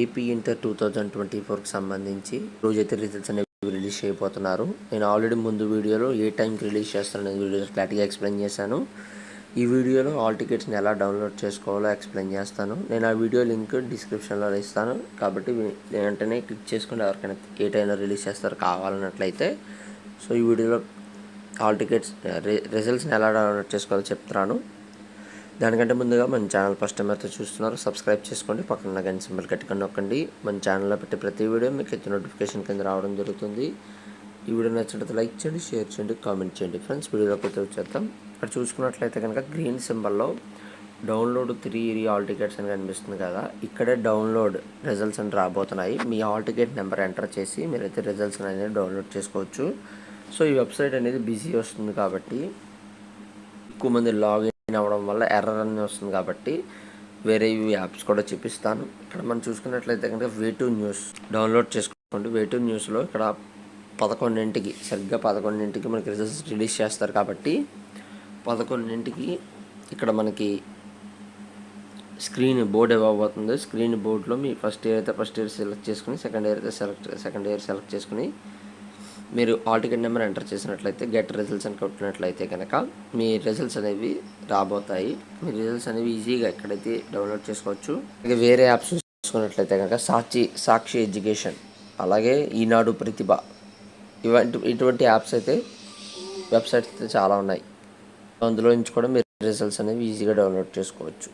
AP inter 2024కి సంబంధించి రోజైతే results అనేవి రిలీజ్ చేయబోతున్నారు. నేను ఆల్రెడీ ముందు వీడియోలో ఏ టైంకి రిలీజ్ చేస్తారనేది వీడియోలో క్లారిటీగా ఎక్స్ప్లెయిన్ చేశాను. ఈ వీడియోలో హాల్ టికెట్స్ని ఎలా డౌన్లోడ్ చేసుకోవాలో ఎక్స్ప్లెయిన్ చేస్తాను. నేను ఆ వీడియో లింక్ డిస్క్రిప్షన్లో ఇస్తాను కాబట్టి వెంటనే క్లిక్ చేసుకుని ఎవరికైనా ఏ టైంలో రిలీజ్ చేస్తారో కావాలన్నట్లయితే. సో ఈ వీడియోలో హాల్ టికెట్స్ రిజల్ట్స్ని ఎలా డౌన్లోడ్ చేసుకోవాలో చెప్తున్నాను. దానికంటే ముందుగా మన ఛానల్ ఫస్ట్ టైం అయితే చూస్తున్నారు, సబ్స్క్రైబ్ చేసుకోండి, పక్కన గంట సింబల్ గట్టిగా నొక్కండి. మన ఛానల్లో పెట్టే ప్రతి వీడియో మీకు అయితే నోటిఫికేషన్ కింద రావడం జరుగుతుంది. ఈ వీడియో నచ్చినట్లయితే లైక్ చేయండి, షేర్ చేయండి, కామెంట్ చేయండి. ఫ్రెండ్స్, వీడియోలోకి అయితే వచ్చేద్దాం. ఇక్కడ చూసుకున్నట్లయితే కనుక గ్రీన్ సింబల్లో డౌన్లోడ్ 3 హాల్ టికెట్స్ అని కనిపిస్తుంది కదా, ఇక్కడే డౌన్లోడ్ రిజల్ట్స్ అని రాబోతున్నాయి. మీ హాల్ టికెట్ నెంబర్ ఎంటర్ చేసి మీరైతే రిజల్ట్స్ అనేది డౌన్లోడ్ చేసుకోవచ్చు. సో ఈ వెబ్సైట్ అనేది బిజీ వస్తుంది కాబట్టి ఎక్కువ మంది లాగిన్ అవ్వడం వల్ల ఎర్రర్ అని వస్తుంది కాబట్టి వేరే యాప్స్ కూడా చూపిస్తాను. ఇక్కడ మనం చూసుకున్నట్లయితే కనుక వే2 న్యూస్ డౌన్లోడ్ చేసుకోండి. వే2 న్యూస్లో ఇక్కడ 11ంటికి సరిగ్గా 11ంటికి మనకి రిజల్ట్స్ రిలీజ్ చేస్తారు కాబట్టి 11ంటికి ఇక్కడ మనకి స్క్రీన్ బోర్డ్ ఇవ్వబోతుంది. స్క్రీన్ బోర్డులో మీ ఫస్ట్ ఇయర్ అయితే ఫస్ట్ ఇయర్ సెలెక్ట్ చేసుకుని, సెకండ్ ఇయర్ అయితే సెకండ్ ఇయర్ సెలెక్ట్ చేసుకుని మీరు హాల్ టికెట్ నెంబర్ ఎంటర్ చేసినట్లయితే గెట్ రిజల్ట్స్ అని కొట్టినట్లయితే కనుక మీ రిజల్ట్స్ అనేవి రాబోతాయి. మీ రిజల్ట్స్ అనేవి ఈజీగా ఎక్కడైతే డౌన్లోడ్ చేసుకోవచ్చు. అలాగే వేరే యాప్స్ చూసుకున్నట్లయితే కనుక సాక్షి ఎడ్యుకేషన్, అలాగే ఈనాడు ప్రతిభ, ఇటువంటి యాప్స్ అయితే వెబ్సైట్స్ అయితే చాలా ఉన్నాయి. అందులో నుంచి కూడా మీరు రిజల్ట్స్ అనేవి ఈజీగా డౌన్లోడ్ చేసుకోవచ్చు.